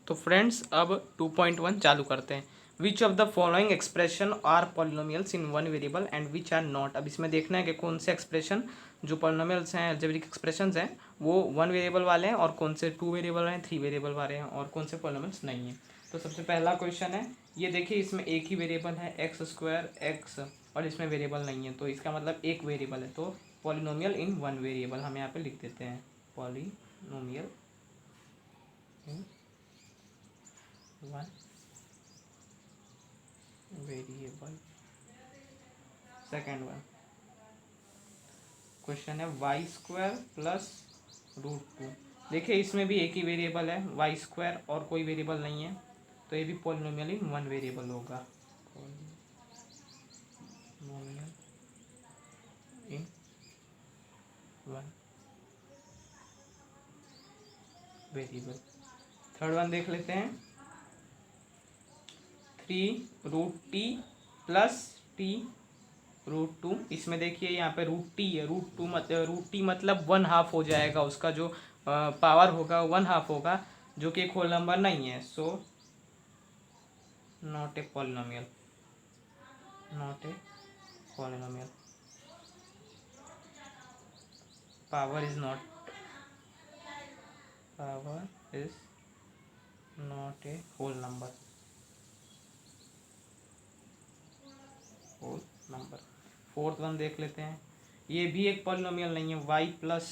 तो फ्रेंड्स अब 2.1 चालू करते हैं। Which of the following expression are polynomials in one variable and which are not. अब इसमें देखना है कि कौन से एक्सप्रेशन जो पॉलिनोमियल्स हैं, अलजेब्रिक एक्सप्रेशंस हैं, वो वन वेरिएबल वाले हैं और कौन से टू वेरिएबल हैं, थ्री वेरिएबल वाले हैं और कौन से पॉलिनोमियल्स नहीं हैं। तो सबसे पहला क्वेश्चन है, ये देखिए इसमें एक ही वेरिएबल है एक्स स्क्वायर एक्स और इसमें वेरिएबल नहीं है, तो इसका मतलब एक वेरिएबल है। तो पॉलिनोमियल इन वन वेरिएबल हम यहाँ पे लिख देते हैं, polynomial in one variable. Second one question है y square plus root two. देखिए इसमें भी एक ही वेरिएबल है वाई स्क्वायर और कोई वेरिएबल नहीं है, तो ये भी पॉलिनोमियल इन वन वेरिएबल होगा। Polynomial in one variable. Third one देख लेते हैं, three root t plus t root two. इसमें देखिए यहाँ पे रूट टी है, रूट टी मतलब वन हाफ हो जाएगा, उसका जो पावर होगा वन हाफ होगा, जो कि एक होल नंबर नहीं है। So not a polynomial, not a polynomial. Power is not, power is not a whole number, whole number. Fourth one देख लेते हैं, ये भी एक पॉलिनोमियल नहीं है, Y plus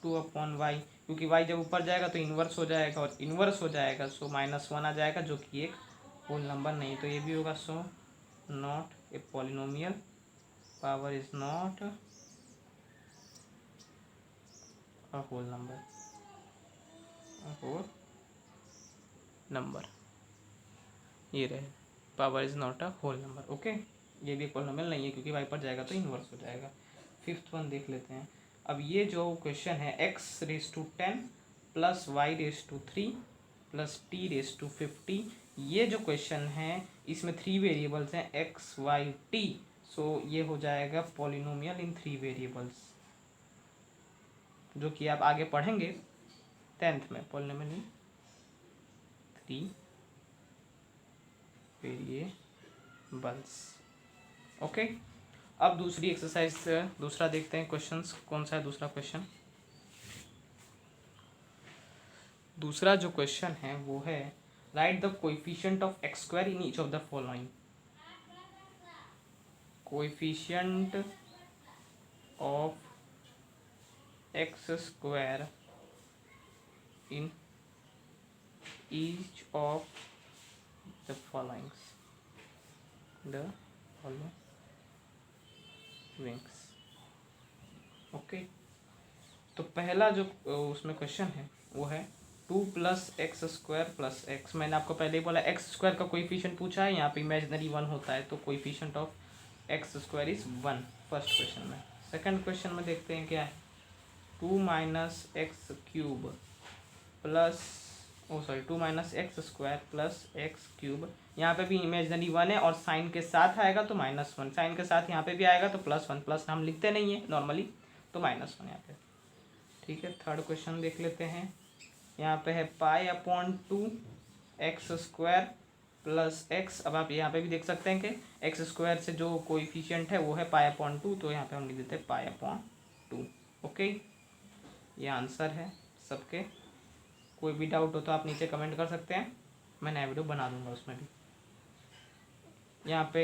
two upon Y, क्योंकि वाई जब ऊपर जाएगा तो इन्वर्स हो जाएगा और इन्वर्स हो जाएगा सो माइनस वन आ जाएगा, जो कि एक होल नंबर नहीं, तो ये भी होगा। So not a polynomial, power is not a whole number, a whole number. ये रहे, power is not a whole number. Okay, ये भी पॉलिनोमियल नहीं है क्योंकि वाई पर जाएगा तो इन्वर्स हो जाएगा। फिफ्थ वन देख लेते हैं। अब ये जो क्वेश्चन है X raise to 10 plus Y raise to 3 plus T raise to 50, ये जो क्वेश्चन है इसमें थ्री वेरिएबल्स हैं एक्स वाई टी, सो ये हो जाएगा पॉलिनोमियल इन थ्री वेरिएबल्स, जो कि आप आगे पढ़ेंगे 10th में, polynomial in three variables. Okay, अब दूसरी एक्सरसाइज दूसरा देखते हैं क्वेश्चंस, कौन सा है दूसरा क्वेश्चन। दूसरा जो क्वेश्चन है वो है right the coefficient of x square in each of the following. Coefficient of x square in each of the followings, the followings. Okay, तो पहला जो उसमें क्वेश्चन है वो है two plus x square plus x. मैंने आपको पहले ही बोला एक्स स्क्वायर का कोएफिशिएंट पूछा है, यहाँ पे इमेजिनरी वन होता है, तो coefficient of x square is one, first question में। सेकंड क्वेश्चन में देखते हैं क्या है, two minus x cube plus two minus x square plus x cube. यहाँ पे भी इमेजिनरी वन है और साइन के साथ आएगा तो माइनस वन, साइन के साथ यहाँ पे भी आएगा तो प्लस वन, प्लस हम लिखते नहीं है नॉर्मली, तो माइनस वन यहाँ पे। ठीक है, थर्ड क्वेश्चन देख लेते हैं। यहाँ पे है pi upon two x square plus x. अब आप यहाँ पे भी देख सकते हैं कि एक्स स्क्वायर से जो कोएफिशिएंट है वो है पाई अपॉन टू, तो यहाँ पे हम लिख देते हैं पाई अपॉन टू। ओके, ये आंसर है सबके। कोई भी डाउट हो तो आप नीचे कमेंट कर सकते हैं, मैं नया वीडियो बना दूंगा उसमें भी। यहाँ पे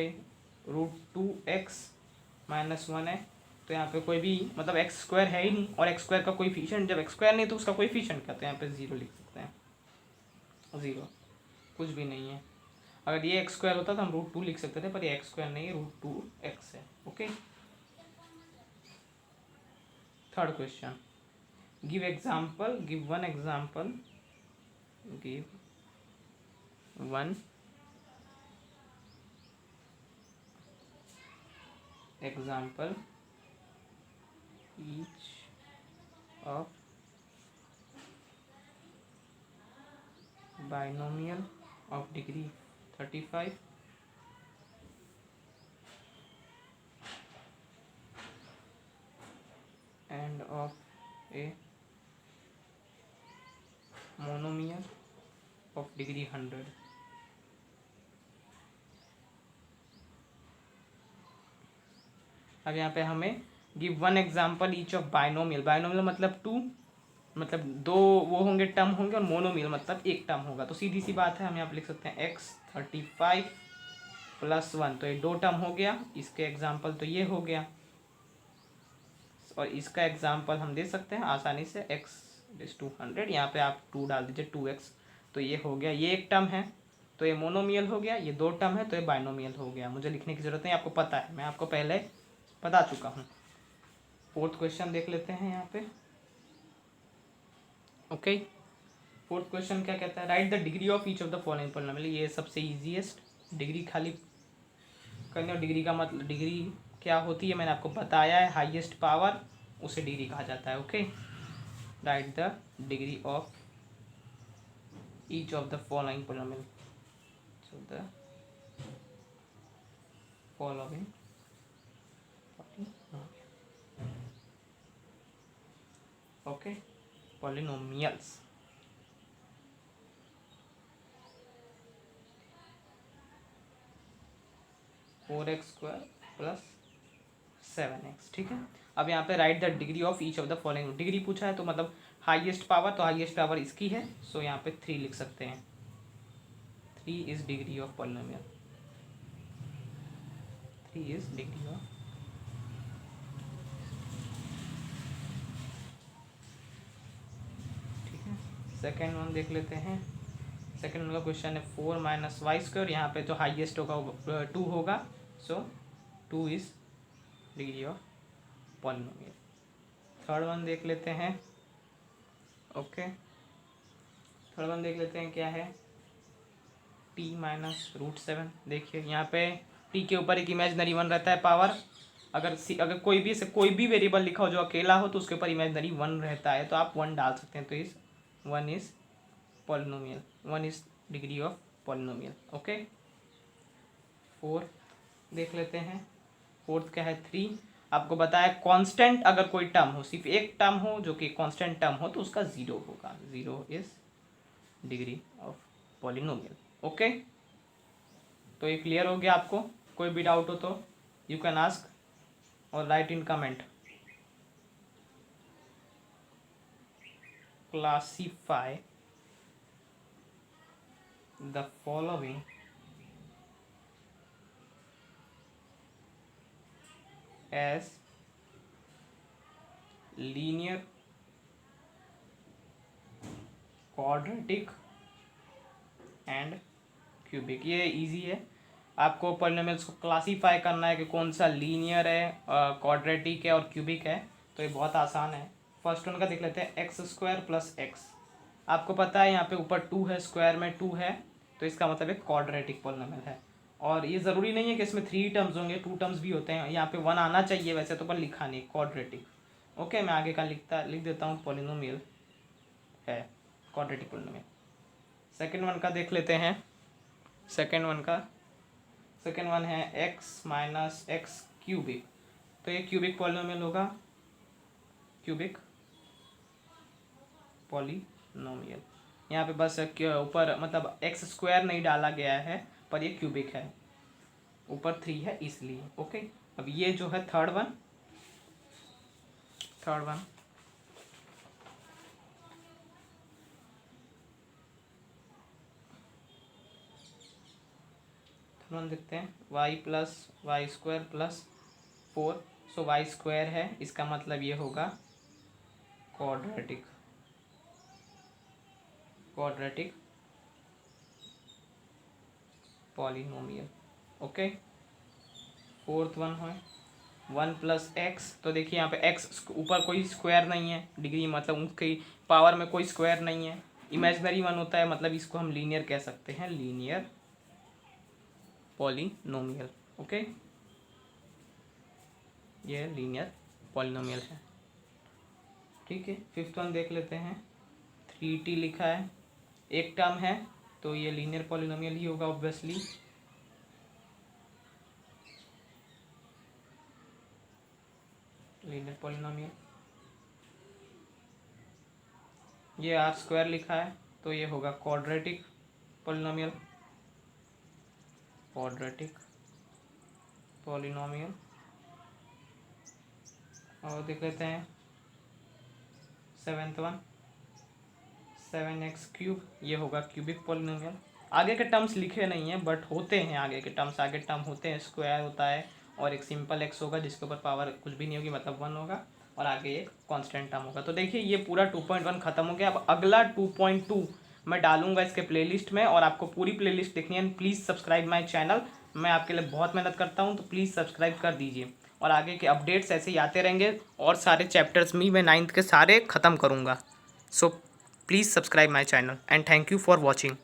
root two x minus one है, तो यहाँ पे कोई भी मतलब एक्स स्क्वायर है ही नहीं, और एक्स स्क्वायर का कोएफिशिएंट जब एक्स स्क्वायर नहीं तो उसका कोएफिशिएंट क्या, तो यहाँ पे जीरो लिख सकते हैं, ज़ीरो, कुछ भी नहीं है। अगर ये एक्स स्क्वायर होता तो हम रूट टू लिख सकते थे, पर ये एक्स स्क्वायर नहीं है, रूट टू एक्स है। Okay, third question, give example, give one example, give one example each of binomial of degree 35 and of a monomial of degree 100। अब यहाँ पे हमें give one example each of binomial. Binomial मतलब to, मतलब दो वो होंगे टर्म होंगे, और मोनोमियल मतलब एक टर्म होगा। तो सीधी सी बात है, हम यहाँ पे लिख सकते हैं x35 + 1, तो ये दो टर्म हो गया। इसके एग्जाम्पल तो ये हो गया, और इसका एग्जाम्पल हम दे सकते हैं आसानी से x⁻²00। यहाँ पे आप 2 डाल दीजिए, 2x, तो ये हो गया। ये एक टर्म है तो ये मोनोमियल हो गया, ये दो टर्म है तो ये बाइनोमियल हो गया। मुझे लिखने की ज़रूरत नहीं, आपको पता है, मैं आपको पहले बता चुका हूँ। फोर्थ क्वेश्चन देख लेते हैं यहाँ पे। ओके, फोर्थ क्वेश्चन क्या कहता है, right the degree of each of the following polynomial. ये सबसे ईजीएस्ट, डिग्री खाली करने, और डिग्री का मतलब, डिग्री क्या होती है मैंने आपको बताया है, हाईएस्ट पावर, उसे डिग्री कहा जाता है। Okay, right the degree of each of the following polynomial, so the following okay polynomials. Four x square plus 7x, ठीक है। अब यहाँ पे right the degree of each of the following, degree पूछा है तो मतलब हाईएस्ट पावर, तो हाईएस्ट पावर इसकी है, सो यहाँ पे 3 लिख सकते हैं। 3 is degree of polynomial, 3 is degree of, ठीक है। सेकेंड वन देख लेते हैं। सेकेंड वन का क्वेश्चन है 4 - y²। यहाँ पे जो हाईएस्ट होगा 2 होगा, सो 2 is degree of polynomial. Third one देख लेते हैं। ओके, थर्ड वन देख लेते हैं क्या है, t - √7। देखिए यहाँ पे t के ऊपर एक इमेजनरी 1 रहता है पावर। अगर कोई भी वेरिएबल लिखा हो जो अकेला हो तो उसके ऊपर इमेजनरी 1 रहता है, तो आप 1 डाल सकते हैं। तो इस 1 is polynomial, 1 is degree of polynomial. Okay, fourth देख लेते हैं। फोर्थ क्या है, 3। आपको बताया कांस्टेंट अगर कोई टर्म हो, सिर्फ एक टर्म हो जो कि कांस्टेंट टर्म हो, तो उसका 0 होगा। 0 is degree of polynomial. Okay, तो ये क्लियर हो गया आपको। कोई भी डाउट हो तो यू कैन आस्क और write in comment. Classify the following as linear, quadratic and cubic. ये इजी है, आपको पॉलिनोमियल्स को क्लासीफाई करना है कि कौन सा लीनियर है, क्वाड्रेटिक है और क्यूबिक है। तो ये बहुत आसान है। फर्स्ट वन का देख लेते हैं, x² + x। आपको पता है यहाँ पे ऊपर 2 है, स्क्वायर में 2 है, तो इसका मतलब एक क्वाड्रेटिक पॉलिनोमियल है। और ये ज़रूरी नहीं है कि इसमें 3 टर्म्स होंगे, 2 टर्म्स भी होते हैं। यहाँ पे 1 आना चाहिए वैसे तो, पर लिखा नहीं, क्वाड्रेटिक। ओके, मैं आगे का लिख देता हूँ, पॉलिनोमियल है, क्वाड्रेटिक पॉलिनोमियल। सेकेंड वन का देख लेते हैं। सेकेंड वन है x - x क्यूबिक। तो ये क्यूबिक पॉलिनोमियल होगा, क्यूबिक पॉलिनोमियल। यहाँ पे बस ऊपर मतलब x² नहीं डाला गया है, पर ये क्यूबिक है, ऊपर 3 है इसलिए। ओके, अब ये जो है थर्ड वन देखते हैं, y + y² + 4। सो y² है, इसका मतलब ये होगा quadratic polynomial. Okay, fourth one है 1 + x। तो देखिए यहाँ पे x ऊपर कोई स्क्वायर नहीं है, डिग्री मतलब उसकी पावर में कोई स्क्वायर नहीं है, इमेजनरी 1 होता है, मतलब इसको हम लीनियर कह सकते हैं, लीनियर पॉलिनोमियल। ओके, ये लीनियर पॉलिनोमियल है, ठीक है। फिफ्थ वन देख लेते हैं, 3t लिखा है, एक टर्म है, तो ये लीनियर पॉलिनोमियल ही होगा ऑब्वियसली। लीनियर पॉलिनोमियल, ये r² लिखा है, तो ये होगा क्वाड्रेटिक पॉलिनोमियल, क्वाड्रेटिक पॉलिनोमियल, और देख लेते हैं 7th वन 7x3, ये होगा क्यूबिक पॉलिनोमियल। आगे के टर्म्स लिखे नहीं हैं बट होते हैं आगे के टर्म्स, आगे टर्म होते हैं, स्क्वायर होता है और एक सिंपल एक्स होगा जिसके ऊपर पावर कुछ भी नहीं होगी, मतलब 1 होगा, और आगे एक कांस्टेंट टर्म होगा। तो देखिए ये पूरा 2.1 खत्म हो गया। अब अगला 2.2 मैं डालूंगा इसके प्लेलिस्ट में, और आपको पूरी प्लेलिस्ट देखनी है। प्लीज़ सब्सक्राइब माय चैनल, मैं आपके लिए बहुत मेहनत करता हूँ, तो प्लीज़ सब्सक्राइब कर दीजिए, और आगे के अपडेट्स ऐसे ही आते रहेंगे, और सारे चैप्टर्स में मैं 9th के सारे ख़त्म करूँगा। So please subscribe my channel and thank you for watching.